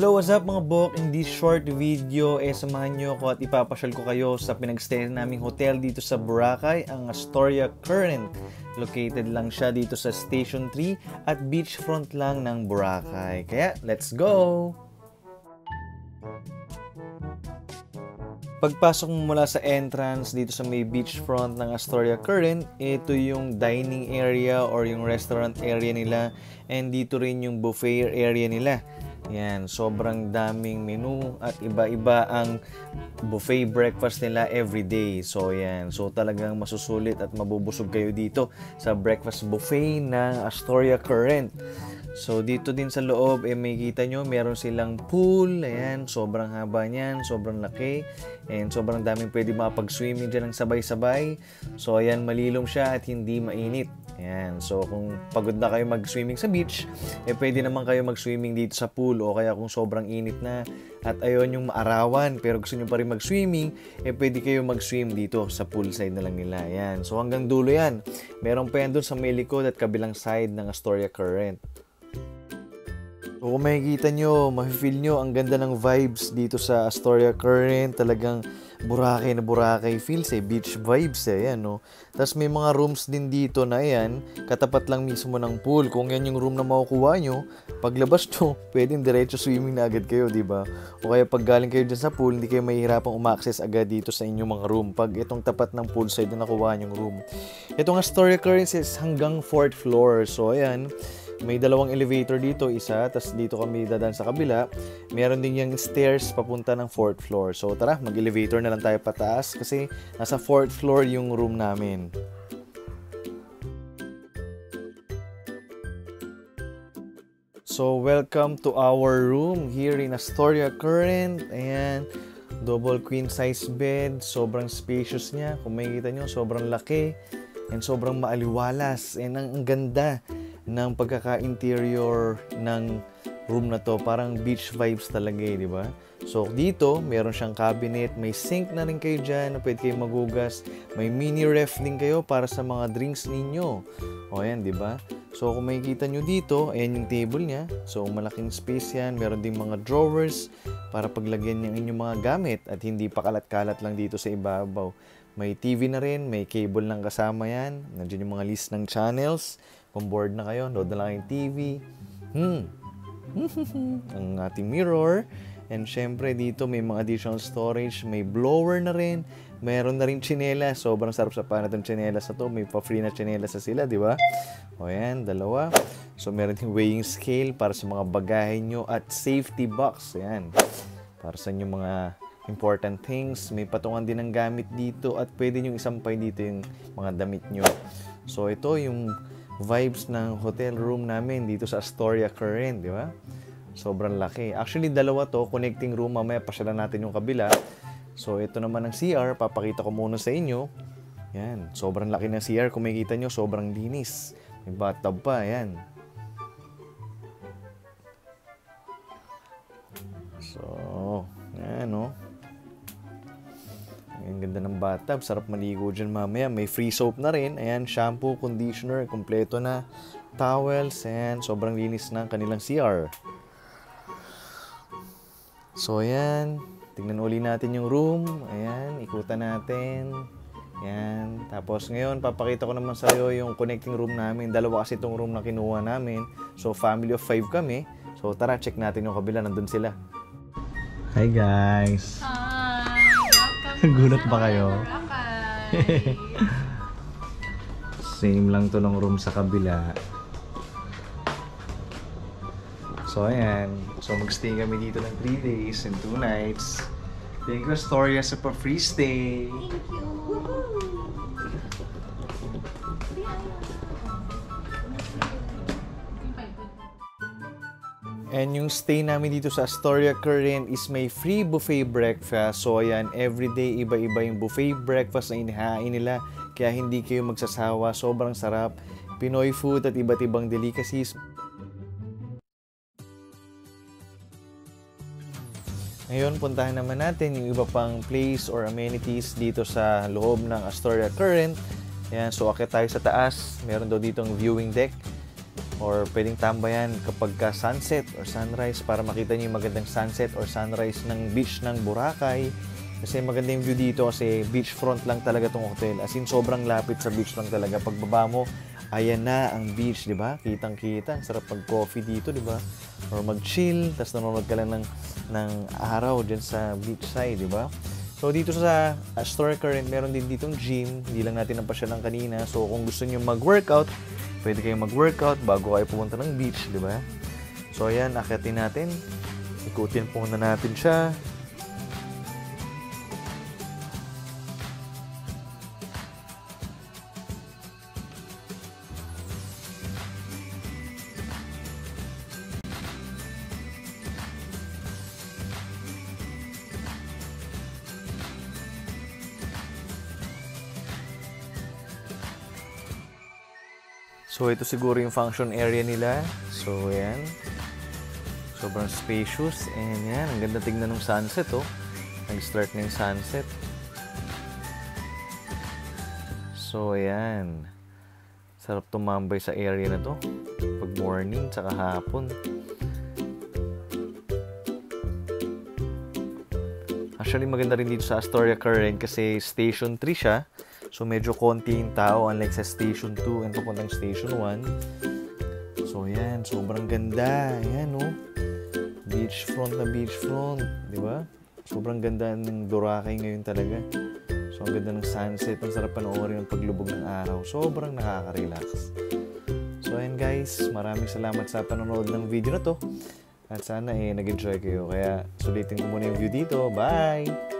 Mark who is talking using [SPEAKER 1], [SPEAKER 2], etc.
[SPEAKER 1] Hello, what's up mga bok? In this short video, samahan nyo ako at ipapasyal ko kayo sa pinagstay naming hotel dito sa Boracay, ang Astoria Current. Located lang siya dito sa Station 3 at beachfront lang ng Boracay. Kaya, let's go! Pagpasok mo mula sa entrance dito sa may beachfront ng Astoria Current, ito yung dining area or yung restaurant area nila, and dito rin yung buffet area nila. Yan, sobrang daming menu at iba-iba ang buffet breakfast nila everyday. So yan, so talagang masusulit at mabubusog kayo dito sa breakfast buffet ng Astoria Current. So dito din sa loob, may kita nyo, meron silang pool. Ayan, sobrang haba niyan, sobrang laki, and sobrang daming pwede makapag-swimming dyan ng sabay-sabay. So ayan, malilom siya at hindi mainit. Ayan, so kung pagod na kayo mag-swimming sa beach, pwede naman kayo mag-swimming dito sa pool, o kaya kung sobrang init na at ayaw yung maarawan pero gusto nyo pa rin mag-swimming, pwede kayo mag-swim dito sa poolside na lang nila. Ayan, so hanggang dulo yan. Meron pa yan dun sa may likod at kabilang side ng Astoria Current. So, kung makikita nyo, mafe-feel nyo ang ganda ng vibes dito sa Astoria Current. Talagang Boracay na Boracay feels beach vibes ayan, no? Tapos may mga rooms din dito na ayan, katapat lang mismo ng pool. Kung yan yung room na makukuha nyo, paglabas nyo, pwedeng diretso swimming na agad kayo, diba? O kaya pag galing kayo dyan sa pool, hindi kayo mahihirapang umaccess agad dito sa inyong mga room pag itong tapat ng poolside na nakuha nyong room. Itong Astoria Current is hanggang 4th floor. So ayan, may dalawang elevator dito, isa, tas dito kami dadaan sa kabila. Meron din yung stairs papunta ng 4th floor. So tara, mag-elevator na lang tayo pataas kasi nasa 4th floor yung room namin. So welcome to our room here in Astoria Current. Ayan, double queen size bed, sobrang spacious niya. Kung makikita nyo, sobrang laki and sobrang maaliwalas, and ang ganda ng pagkaka-interior ng room na to. Parang beach vibes talaga di ba? So dito, meron siyang cabinet, may sink na rin kayo dyan na pwede kayo magugas, may mini ref din kayo para sa mga drinks ninyo. O yan, di ba? So kung makikita nyo dito, ayan yung table niya. So malaking space yan, meron ding mga drawers para paglagyan yung inyong mga gamit at hindi pa kalat-kalat lang dito sa ibabaw. May TV na rin, may cable lang kasama yan. Nandiyan yung mga list ng channels. Kung bored na kayo, load na lang yung TV. Ang ating mirror. And syempre dito may mga additional storage. May blower na rin. Mayroon na rin tsinelas. Sobrang sarap sa pana itong tsinelas na to. May pa-free na tsinelas sa sila, di ba? O yan, dalawa. So meron din weighing scale para sa mga bagahe nyo at safety box. Yan. Para sa inyong mga important things. May patungan din ng gamit dito at pwede nyo isampay dito yung mga damit nyo. So ito yung vibes ng hotel room namin dito sa Astoria Current, di ba? Sobrang laki. Actually, dalawa to, connecting room. Mamaya pasyalan natin yung kabila. So ito naman ang CR, papakita ko muna sa inyo. Yan, sobrang laki ng CR. Kung makikita nyo, sobrang linis. May bathtub pa, yan. So, yan, no? Ang ganda ng bathtub, sarap maligo dyan mamaya. May free soap na rin. Ayan, shampoo, conditioner, kompleto na. Towels, and sobrang linis ng kanilang CR. So, ayan. Tingnan uli natin yung room. Ayan, ikutan natin. Ayan. Tapos ngayon, papakita ko naman sa'yo yung connecting room namin. Dalawa kasi itong room na kinuha namin. So, family of 5 kami. So, tara, check natin yung kabila. Nandun sila. Hi, guys. Gulat ba kayo? Same lang to ng room sa kabila. So ayan. So magstay kami dito ng 3 days and 2 nights. Thank you, Astoria, sa pa-free stay.
[SPEAKER 2] Thank you.
[SPEAKER 1] And yung stay namin dito sa Astoria Current is may free buffet breakfast. So ayan, everyday iba-iba yung buffet breakfast na inihain nila. Kaya hindi kayo magsasawa, sobrang sarap. Pinoy food at iba't ibang delicacies. Ngayon, puntahan naman natin yung iba pang place or amenities dito sa loob ng Astoria Current. Ayan, so akit tayo sa taas. Meron daw ditong viewing deck. or pwedeng tambayan kapag ka sunset or sunrise para makita niyo yung magandang sunset or sunrise ng beach ng Boracay. Kasi maganda yung view dito kasi beachfront lang talaga tong hotel. As in, sobrang lapit sa beach lang talaga. Pagbaba mo, ayan na ang beach, di ba? Kitang-kita. Sarap mag-coffee dito, di ba? Or mag-chill, tapos nanonood ka lang ng araw dyan sa beach side, di ba? So, dito sa Astoria Current, meron din ditong gym. Hindi lang natin napasyalan kanina. So, kung gusto nyo mag-workout, pwede kayong mag-workout bago kayo pumunta ng beach, di ba? So, ayan, akyatin natin. Ikutin po na natin siya. So, ito siguro yung function area nila. So, ayan. Sobrang spacious. And yan, ang ganda tingnan ng sunset, oh. Nag-start na yung sunset. So, ayan. Sarap tumambay sa area na to. Pag morning, tsaka hapon. Actually, maganda rin dito sa Astoria Current kasi Station 3 siya. So, medyo konti yung tao unlike sa Station 2 and papuntang Station 1. So, yan. Sobrang ganda. Ayan, oh. Beachfront na beachfront. Di ba? Sobrang ganda ng Boracay ngayon talaga. So, ang ganda ng sunset. Ang sarap panoorin ng paglubog ng araw. Sobrang nakaka-relax. So, ayan guys. Maraming salamat sa panonood ng video na to. At sana nag-enjoy kayo. Kaya, sulitin ko muna yung view dito. Bye!